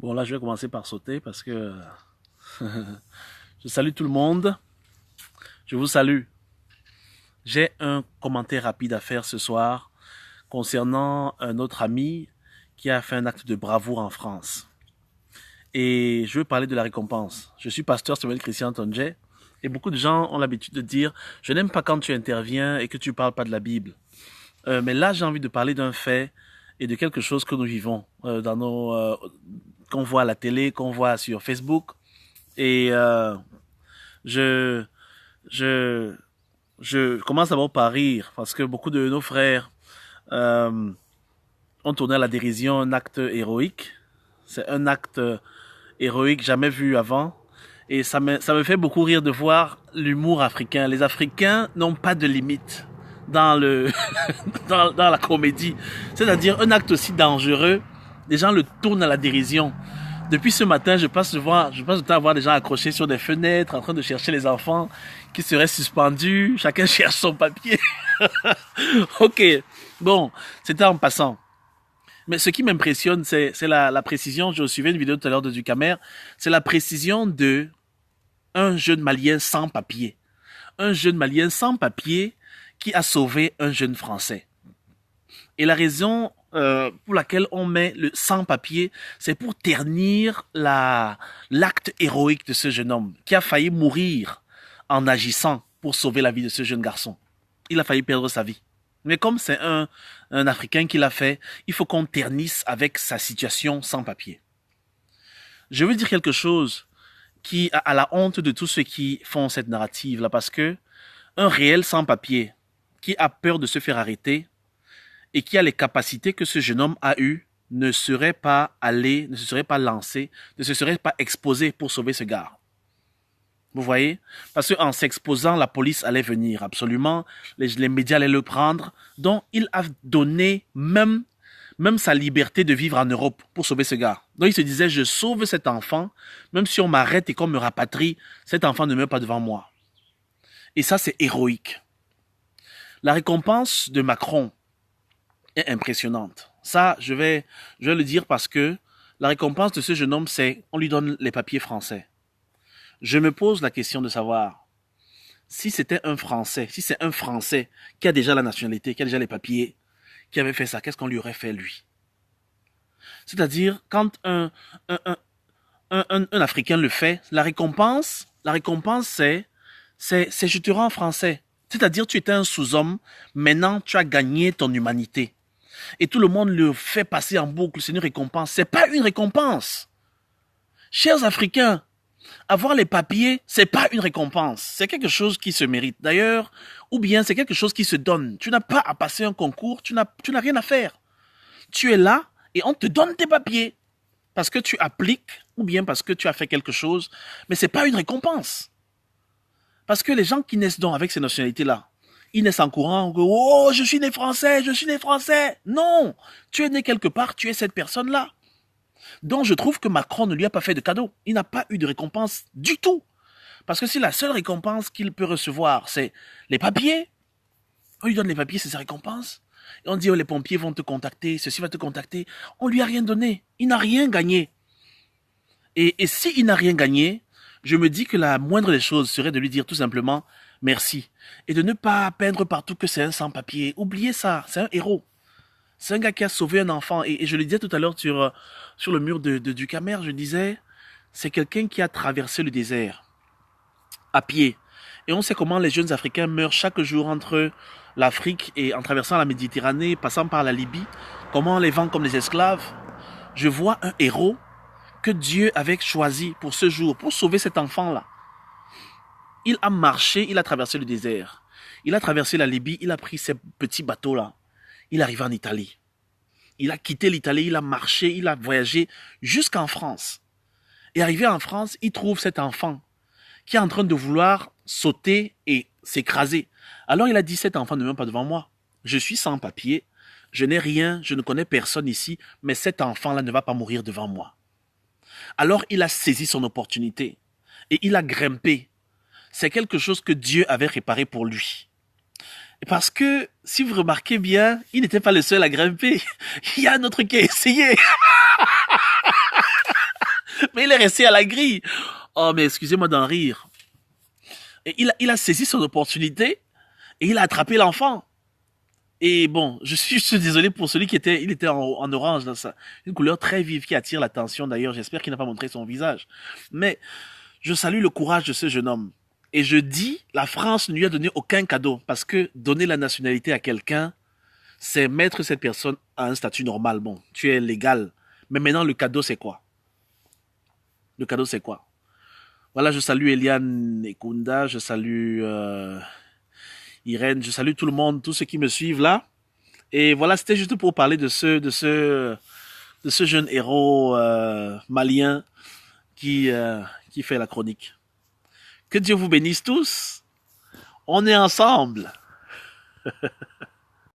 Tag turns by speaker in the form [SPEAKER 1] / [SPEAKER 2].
[SPEAKER 1] Bon, là, je vais commencer par sauter parce que je salue tout le monde. Je vous salue. J'ai un commentaire rapide à faire ce soir concernant un autre ami qui a fait un acte de bravoure en France. Et je veux parler de la récompense. Je suis pasteur Samuel Christian Tonje et beaucoup de gens ont l'habitude de dire « Je n'aime pas quand tu interviens et que tu parles pas de la Bible. » Mais là, j'ai envie de parler d'un fait et de quelque chose que nous vivons dans qu'on voit à la télé, qu'on voit sur Facebook. Et je, je, je commence d'abord par rire parce que beaucoup de nos frères euh, ont tourné à la dérision un acte héroïque. C'est un acte héroïque jamais vu avant. Et ça me fait beaucoup rire de voir l'humour africain. Les Africains n'ont pas de limite dans dans la comédie. C'est-à-dire un acte aussi dangereux, les gens le tournent à la dérision. Depuis ce matin, je passe le temps à voir des gens accrochés sur des fenêtres, en train de chercher les enfants qui seraient suspendus. Chacun cherche son papier. Ok, bon, c'était en passant. Mais ce qui m'impressionne, c'est la précision. Je suivais une vidéo tout à l'heure de Ducamer. C'est la précision de un jeune Malien sans papier. Un jeune Malien sans papier qui a sauvé un jeune Français. Et la raison pour laquelle on met le sans-papier, c'est pour ternir l'acte héroïque de ce jeune homme qui a failli mourir en agissant pour sauver la vie de ce jeune garçon. Il a failli perdre sa vie. Mais comme c'est un Africain qui l'a fait, il faut qu'on ternisse avec sa situation sans papier. Je veux dire quelque chose qui a la honte de tous ceux qui font cette narrative-là, parce que un réel sans-papier qui a peur de se faire arrêter et qui a les capacités que ce jeune homme a eues ne serait pas allé, ne se serait pas lancé, ne se serait pas exposé pour sauver ce gars. Vous voyez? Parce qu'en s'exposant, la police allait venir, absolument. Les médias allaient le prendre. Donc, il a donné même sa liberté de vivre en Europe pour sauver ce gars. Donc, il se disait, je sauve cet enfant, même si on m'arrête et qu'on me rapatrie, cet enfant ne meurt pas devant moi. Et ça, c'est héroïque. La récompense de Macron est impressionnante. Ça, je vais le dire parce que la récompense de ce jeune homme, c'est on lui donne les papiers français. Je me pose la question de savoir si c'était un Français, si c'est un Français qui a déjà la nationalité, qui a déjà les papiers, qui avait fait ça, qu'est-ce qu'on lui aurait fait lui? C'est-à-dire, quand un Africain le fait, la récompense, c'est je te rends français. C'est-à-dire, tu étais un sous-homme, maintenant tu as gagné ton humanité. Et tout le monde le fait passer en boucle, c'est une récompense. C'est pas une récompense. Chers Africains, avoir les papiers, c'est pas une récompense. C'est quelque chose qui se mérite. D'ailleurs, ou bien c'est quelque chose qui se donne. Tu n'as pas à passer un concours, tu n'as rien à faire. Tu es là et on te donne tes papiers. Parce que tu appliques, ou bien parce que tu as fait quelque chose. Mais c'est pas une récompense. Parce que les gens qui naissent donc avec ces nationalités-là, ils naissent en courant, oh, je suis né français, je suis né français. Non, tu es né quelque part, tu es cette personne-là. Donc je trouve que Macron ne lui a pas fait de cadeau. Il n'a pas eu de récompense du tout. Parce que si la seule récompense qu'il peut recevoir, c'est les papiers, on lui donne les papiers, c'est sa récompense. Et on dit, oh, les pompiers vont te contacter, ceci va te contacter. On lui a rien donné. Il n'a rien gagné. Et s'il n'a rien gagné, je me dis que la moindre des choses serait de lui dire tout simplement merci. Et de ne pas peindre partout que c'est un sans-papier. Oubliez ça, c'est un héros. C'est un gars qui a sauvé un enfant. Et je le disais tout à l'heure sur le mur de Ducamer, je disais, c'est quelqu'un qui a traversé le désert à pied. Et on sait comment les jeunes Africains meurent chaque jour entre l'Afrique et en traversant la Méditerranée, passant par la Libye, comment on les vend comme des esclaves. Je vois un héros que Dieu avait choisi pour ce jour, pour sauver cet enfant-là. Il a marché, il a traversé le désert. Il a traversé la Libye, il a pris ces petits bateaux-là. Il est arrivé en Italie. Il a quitté l'Italie, il a marché, il a voyagé jusqu'en France. Et arrivé en France, il trouve cet enfant qui est en train de vouloir sauter et s'écraser. Alors il a dit, cet enfant ne meurt pas devant moi. Je suis sans papier, je n'ai rien, je ne connais personne ici, mais cet enfant-là ne va pas mourir devant moi. Alors il a saisi son opportunité et il a grimpé. C'est quelque chose que Dieu avait réparé pour lui. Parce que, si vous remarquez bien, il n'était pas le seul à grimper. Il y a un autre qui a essayé. Mais il est resté à la grille. Oh, mais excusez-moi d'en rire. Et il a saisi son opportunité et il a attrapé l'enfant. Et bon, je suis juste désolé pour celui qui était, il était en orange, dans ça. Une couleur très vive qui attire l'attention d'ailleurs. J'espère qu'il n'a pas montré son visage. Mais je salue le courage de ce jeune homme. Et je dis, la France ne lui a donné aucun cadeau. Parce que donner la nationalité à quelqu'un, c'est mettre cette personne à un statut normal. Bon, tu es légal. Mais maintenant, le cadeau, c'est quoi? Le cadeau, c'est quoi? Voilà, je salue Eliane Ekunda, je salue Irène, je salue tout le monde, tous ceux qui me suivent là. Et voilà, c'était juste pour parler de ce jeune héros malien qui fait la chronique. Que Dieu vous bénisse tous. On est ensemble.